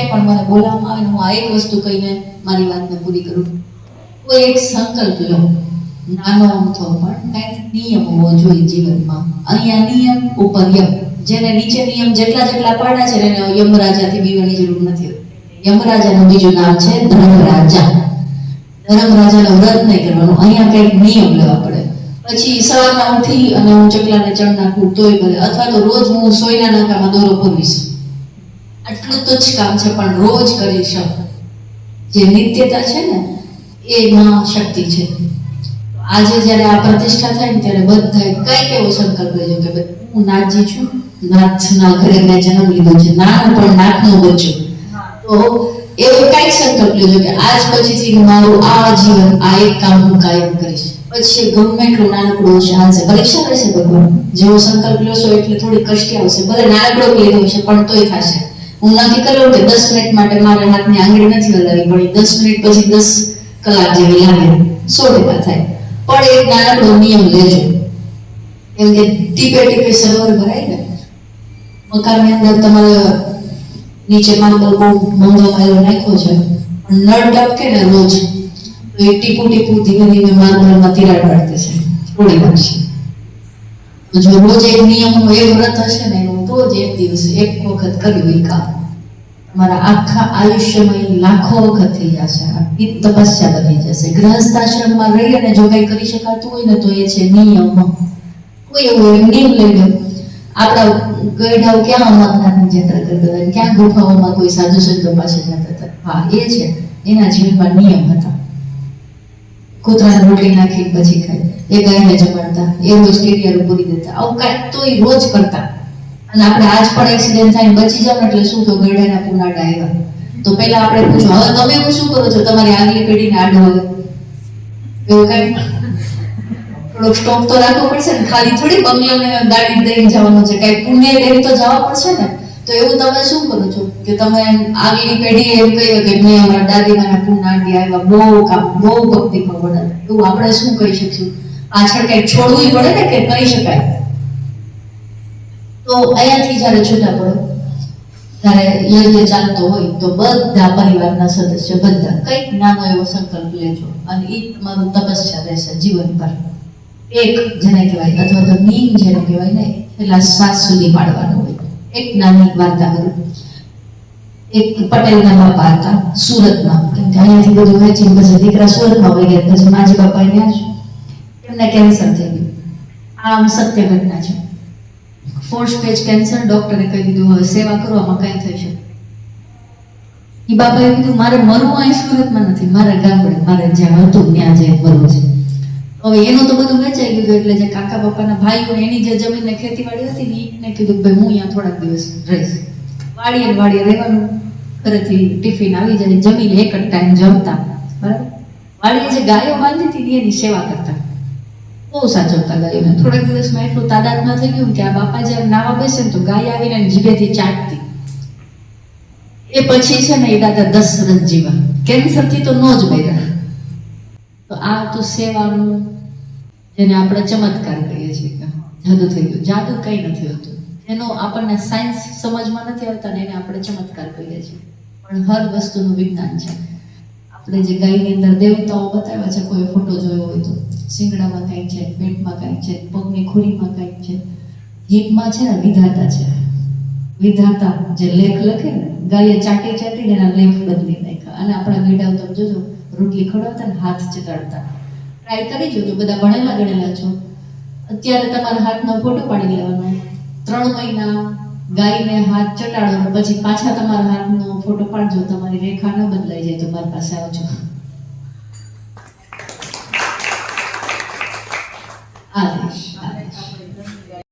ક્યાંય પણ મને બોલાવવામાં આવે ને હું આ એક વસ્તુ કહીને મારી વાતને પૂરી કરું. કોઈ એક સંકલ્પ લો, નાનો અમથો પણ કંઈક નિયમ હોવો જોઈએ જીવનમાં. અહીંયા નિયમ ઉપર યમ. જેને નીચે નિયમ જેટલા પાડ્યા છે એને યમરાજાથી બીવાની જરૂર નથી. યમરાજાનું બીજું નામ છે ધર્મરાજા. ધર્મરાજાનો વ્રત નહીં કરવાનું, અહીંયા કંઈક નિયમ લેવા પડે. પછી સવારમાં ઉઠી અને હું ચકલાને ચણ નાખું તોય ભલે, અથવા તો રોજ હું સોયના નાકામાં દોરો પૂરવીશ. આટલું તો જ કામ છે, પણ રોજ કરી શક. જે નિત્યતા છે ને એમાં શક્તિ છે. આજે જ્યારે આ પ્રતિષ્ઠા થાય ને ત્યારે બધાએ કંઈક એવો સંકલ્પ લેજો કે હું નાથજી છું, નાથના ઘરે મેં જન્મ લીધો છે, નાનું પણ નાથનું બચ્ચું. તો એવો કંઈક સંકલ્પ લેજો કે આજ પછીથી મારું આ જીવન આ એક કામ હું કાયમ કરીશ. પછી ગમે એટલું નાનકડું હશે હાલશે, પરીક્ષા રહેશે ભગવાન. જેવો સંકલ્પ લેશો એટલે થોડી કષ્ટી આવશે, ભલે નાનકડો લીધો હશે પણ તોય થશે. હું નક્કી કર્યું કે 10 મિનિટ માટે મારે હાથની આંગળી નથી હલાવી પડી, 10 મિનિટ પછી 10 કલાક જેવી લાગે, 100% થાય. પણ એક નાનકડો નિયમ લેજો, કેમ કે ટીપે ટીપે સરોવર ભરાય ને. મકાનની અંદર તમારે નીચે માર્બલ બહુ મોંઘો ખાયલો નાખ્યો છે, પણ નળ ટપકે ને રોજ, તો એ ટીપુ ટીપુ ધીમે ધીમે માર્બલમાં તિરાડ પાડતી છે, થોડી વાર છે. જો રોજ એક નિયમ એક વ્રત હશે ને એનું, તો જ એક દિવસ એક વખત કર્યું એ કામ તમારા આખા આયુષ્યમાં લાખો વખત થઈ જશે. એ તપસ્યા બની જશે. ગૃહસ્થાશ્રમમાં રહી અને જો કંઈ કરી શકાતું હોય ને તો એ છે નિયમ. કોઈ એવું નિયમ લઈ લો. આપણા ગઈઢાઓ ક્યાં અમરનાથની યાત્રા કરતા હતા, ક્યાં ગુફાઓમાં કોઈ સાધુ સંતો પાસે જતા હતા. હા, એ છે એના જીવનમાં નિયમ હતા. કૂતરાને રોટલી નાખી પછી ખાય, એ ગાયને જમાડતા, એ રોજ કેરિયર પૂરી દેતા, આવું કાંઈક તો એ રોજ કરતા. અને આપણે આજ પણ એક્સિડન્ટ થાય બચી જાવ એટલે શું તો ગયડાના પુનાડા આવ્યા. તો પહેલા આપણે પૂછો, હવે તમે એવું શું કરો છો તમારી આગલી પેઢીને આડો હવે? એવું કાંઈ થોડોક સ્ટોક તો રાખવો પડશે ને. ખાલી થોડી બંગલોને ગાડી દઈને જવાનું છે, કાંઈ પુણ્ય લઈને તો જવા પડશે ને. તો એવું તમે શું કરો છો કે તમે આગલી પેઢી એમ કહીએ કે મેં અમારા દાદીમાના પુનાડી આવ્યા, બહુ કામ, બહુ ભક્તિમાં વડાતા. એવું આપણે શું કહી શકશું? પાછળ કંઈક છોડવું પડે ને કે કહી શકાય. તો અહીંયાથી જ્યારે છૂટા પડો, ત્યારે યજ્ઞ ચાલતો હોય તો બધા પરિવારના સદસ્ય બધા કંઈક નાનો એવો સંકલ્પ લેજો અને એ તમારું તપસ્યા રહેશે જીવનભર. એક જેને કહેવાય અથવા તો નીમ જેને કહેવાય ને, પેલા શ્વાસ સુધી પાડવાનું હોય. એક નાની વાર્તા કરું. એક પટેલના બાપા હતા સુરતમાં, અહીંયાથી બધું વેચીને પછી દીકરા સુરતમાં વહી ગયા, પછી માજી બાપા ત્યાં જ એમને કેન્સર થઈ ગયું. આમ સત્ય ઘટના છે. Fourth stage cancer. ડોક્ટરે કહી દીધું હવે સેવા કરવામાં કંઈ થઈ શકે. એ બાપાએ કીધું મારે મરવું અહીં સુરતમાં નથી, મારે ગામડે, મારે જ્યાં હતું ત્યાં જે મરવું છે. હવે એનું તો બધું વેચાઈ ગયું, એટલે જે કાકા બાપાના ભાઈઓ એની જે જમીન ને ખેતીવાડી હતી ને એને કીધું કે ભાઈ હું અહીંયા થોડાક દિવસ રહીશ. વાડીએ રહેવાનું, ઘરેથી ટિફિન આવી જાય, જમીને એક જ ટાઈમ જમતા, બરાબર. વાડીએ જે ગાયો બાંધી હતી એની સેવા કરતા, બહુ સાચવતા ગાયોને. થોડાક દિવસમાં એટલું તાદાદમાં થઈ ગયું કે આ બાપા જ્યારે નાવા બેસે ને તો ગાય આવીને જીભેથી ચાટતી. એ પછી છે ને એ દાદા 10 વર્ષ જીવા, કેન્સરથી તો ન જ બન્યા. તો આ તો સેવાનું, જેને આપણે ચમત્કાર કહીએ છીએ કે જાદુ થઈ ગયું. જાદુ કંઈ નથી હોતું, એનો આપણને સાયન્સ સમજમાં નથી આવતા ને એને આપણે ચમત્કાર કહીએ છીએ. પણ હર વસ્તુનું વિજ્ઞાન છે. આપણે જે ગાયની અંદર દેવતાઓ બતાવ્યા છે, કોઈ ફોટો જોયો હોય તો, શિંગડામાં કંઈક છે, પેટમાં કંઈક છે, પગની ખુરીમાં કંઈક છે, જીભમાં છે ને વિધાતા છે. વિધાતા જે લેખ લખે ને, ગાયે ચાટી ચાટીને એના લેખ બદલી નાખ્યા. અને આપણા ગીડાઓ તમે જોજો રોટલી ખવડાવતા ને હાથ ચટાડતા. ટ્રાય કરી જોજો, બધા ભણેલા ગણેલા છો. અત્યારે તમારા હાથનો ફોટો પાડી લેવાનો, 3 મહિના ગાયને હાથ ચટાડો, પછી પાછા તમારા હાથનો ફોટો પાડજો. તમારી રેખા ન બદલાઈ જાય તો મારી પાસે આવજો.